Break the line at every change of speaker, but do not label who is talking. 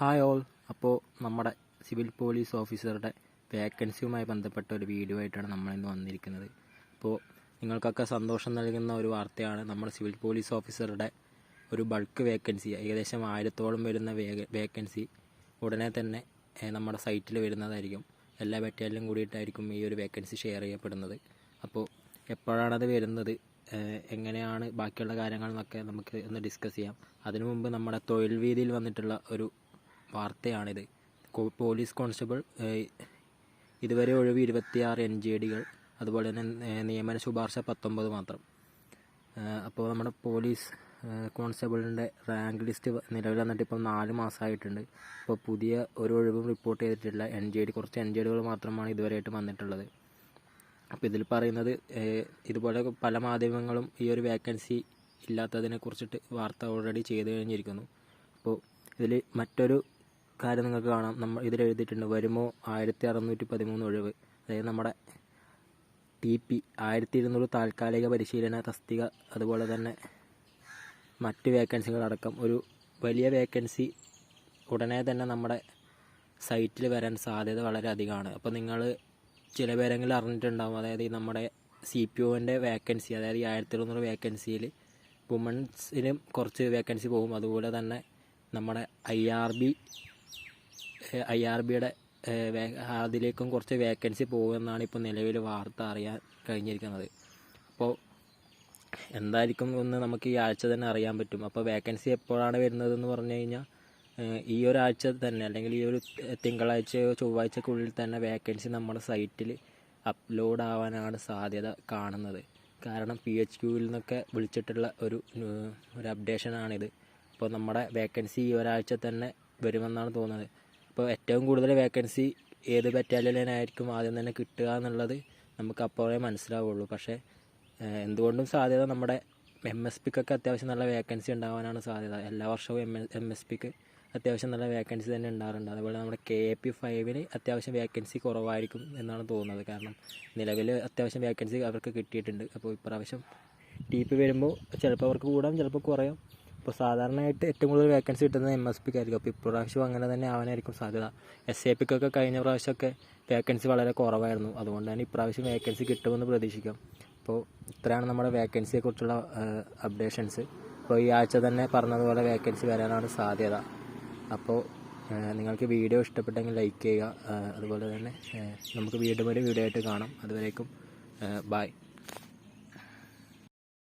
Hi all. അപ്പോൾ നമ്മുടെ civil police ഓഫീസറുടെ വേക്കൻസിയുമായി ബന്ധപ്പെട്ട ഒരു വീഡിയോ ആയിട്ടാണ് നമ്മളിന്ന് വന്നിരിക്കുന്നത്. അപ്പോൾ നിങ്ങൾക്കൊക്കെ സന്തോഷം നൽകുന്ന ഒരു വാർത്തയാണ്. നമ്മുടെ സിവിൽ പോലീസ് ഓഫീസറുടെ ഒരു ബൾക്ക് വേക്കൻസി, ഏകദേശം 1000-ഓളം വരുന്ന വേക്കൻസി ഉടനെ തന്നെ നമ്മുടെ സൈറ്റിൽ വരുന്നതായിരിക്കും. എല്ലാ ബറ്റാലിയനും കൂടിയിട്ടായിരിക്കും ഈ ഒരു വേക്കൻസി ഷെയർ ചെയ്യപ്പെടുന്നത്. അപ്പോൾ എപ്പോഴാണത് വരുന്നത്, എങ്ങനെയാണ് ബാക്കിയുള്ള കാര്യങ്ങളെന്നൊക്കെ നമുക്ക് ഒന്ന് ഡിസ്കസ് ചെയ്യാം. അതിനു മുമ്പ് നമ്മുടെ തൊഴിൽ വീതിയിൽ വന്നിട്ടുള്ള ഒരു വാർത്തയാണിത്. പോലീസ് കോൺസ്റ്റബിൾ ഇതുവരെ ഒഴിവ് 26 NJDകൾ, അതുപോലെ തന്നെ നിയമന ശുപാർശ 19 മാത്രം. അപ്പോൾ നമ്മുടെ പോലീസ് കോൺസ്റ്റബിളിൻ്റെ റാങ്ക് ലിസ്റ്റ് നിലവിൽ വന്നിട്ട് ഇപ്പം 4 മാസമായിട്ടുണ്ട്. അപ്പോൾ പുതിയ ഒരു ഒഴിവും റിപ്പോർട്ട് ചെയ്തിട്ടില്ല. കുറച്ച് NJDകൾ മാത്രമാണ് ഇതുവരെയായിട്ട് വന്നിട്ടുള്ളത്. അപ്പോൾ ഇതിൽ പറയുന്നത്, ഇതുപോലെ പല മാധ്യമങ്ങളും ഈ ഒരു വേക്കൻസി ഇല്ലാത്തതിനെ കുറിച്ചിട്ട് വാർത്ത ഓൾറെഡി ചെയ്തു കഴിഞ്ഞിരിക്കുന്നു. അപ്പോൾ ഇതിൽ മറ്റൊരു കാര്യം നിങ്ങൾക്ക് കാണാം. നമ്മൾ ഇതിൽ എഴുതിയിട്ടുണ്ട്, വരുമോ 1613 ഒഴിവ്. അതായത് നമ്മുടെ TP 1200 താൽക്കാലിക പരിശീലന തസ്തിക, അതുപോലെ തന്നെ മറ്റ് വേക്കൻസികളടക്കം ഒരു വലിയ വേക്കൻസി ഉടനെ തന്നെ നമ്മുടെ സൈറ്റിൽ വരാൻ സാധ്യത വളരെ അധികമാണ്. അപ്പോൾ നിങ്ങൾ ചില പേരെങ്കിലും അറിഞ്ഞിട്ടുണ്ടാകും. അതായത് ഈ നമ്മുടെ CPOൻ്റെ വേക്കൻസി, അതായത് ഈ 1200 വേക്കൻസിയിൽ വുമൻസിനും കുറച്ച് വേക്കൻസി പോകും. അതുപോലെ തന്നെ നമ്മുടെ IRBയുടെ അതിലേക്കും കുറച്ച് വേക്കൻസി പോകുമെന്നാണ് ഇപ്പോൾ നിലവിൽ വാർത്ത അറിയാൻ കഴിഞ്ഞിരിക്കുന്നത്. അപ്പോൾ എന്തായിരിക്കും എന്ന് നമുക്ക് ഈ ആഴ്ച തന്നെ അറിയാൻ പറ്റും. അപ്പോൾ വേക്കൻസി എപ്പോഴാണ് വരുന്നതെന്ന് പറഞ്ഞു കഴിഞ്ഞാൽ ഈ ഒരാഴ്ച തന്നെ, അല്ലെങ്കിൽ ഈ ഒരു തിങ്കളാഴ്ചയോ ചൊവ്വാഴ്ചക്കുള്ളിൽ തന്നെ വേക്കൻസി നമ്മുടെ സൈറ്റിൽ അപ്ലോഡ് ആവാനാണ് സാധ്യത കാണുന്നത്. കാരണം PHQവിൽ നിന്നൊക്കെ വിളിച്ചിട്ടുള്ള ഒരു അപ്ഡേഷനാണിത്. അപ്പോൾ നമ്മുടെ വേക്കൻസി ഈ ഒരാഴ്ച തന്നെ വരുമെന്നാണ് തോന്നുന്നത്. അപ്പോൾ ഏറ്റവും കൂടുതൽ വേക്കൻസി ഏത് ബറ്റാലിയനായിരിക്കും ആദ്യം തന്നെ കിട്ടുക എന്നുള്ളത് നമുക്ക് അപ്പോഴേ മനസ്സിലാവുള്ളൂ. പക്ഷേ എന്തുകൊണ്ടും സാധ്യത നമ്മുടെ MSPക്കൊക്കെ അത്യാവശ്യം നല്ല വേക്കൻസി ഉണ്ടാവാനാണ് സാധ്യത. എല്ലാ വർഷവും MSPക്ക് അത്യാവശ്യം നല്ല വേക്കൻസി തന്നെ ഉണ്ടാകാറുണ്ട്. അതുപോലെ നമ്മുടെ KAP5ന് അത്യാവശ്യം വേക്കൻസി കുറവായിരിക്കും എന്നാണ് തോന്നുന്നത്. കാരണം നിലവിൽ അത്യാവശ്യം വേക്കൻസി അവർക്ക് കിട്ടിയിട്ടുണ്ട്. അപ്പോൾ ഇപ്രാവശ്യം TP വരുമ്പോൾ ചിലപ്പോൾ അവർക്ക് കൂടാം, ചിലപ്പോൾ കുറയാം. അപ്പോൾ സാധാരണയായിട്ട് ഏറ്റവും കൂടുതൽ വേക്കൻസി കിട്ടുന്നത് MSPക്കായിരിക്കും. അപ്പോൾ ഇപ്രാവശ്യം അങ്ങനെ തന്നെ ആവാനായിരിക്കും സാധ്യത. SAPക്കൊക്കെ കഴിഞ്ഞ പ്രാവശ്യമൊക്കെ വേക്കൻസി വളരെ കുറവായിരുന്നു. അതുകൊണ്ട് തന്നെ ഇപ്രാവശ്യം വേക്കൻസി കിട്ടുമെന്ന് പ്രതീക്ഷിക്കാം. അപ്പോൾ ഇത്രയാണ് നമ്മുടെ വേക്കൻസിയെക്കുറിച്ചുള്ള അപ്ഡേഷൻസ്. അപ്പോൾ ഈ ആഴ്ച തന്നെ പറഞ്ഞതുപോലെ വേക്കൻസി വരാനാണ് സാധ്യത. അപ്പോൾ നിങ്ങൾക്ക് വീഡിയോ ഇഷ്ടപ്പെട്ടെങ്കിൽ ലൈക്ക് ചെയ്യുക. അതുപോലെ തന്നെ നമുക്ക് വീണ്ടും ഒരു വീഡിയോ ആയിട്ട് കാണാം. അതുവരേക്കും ബൈ.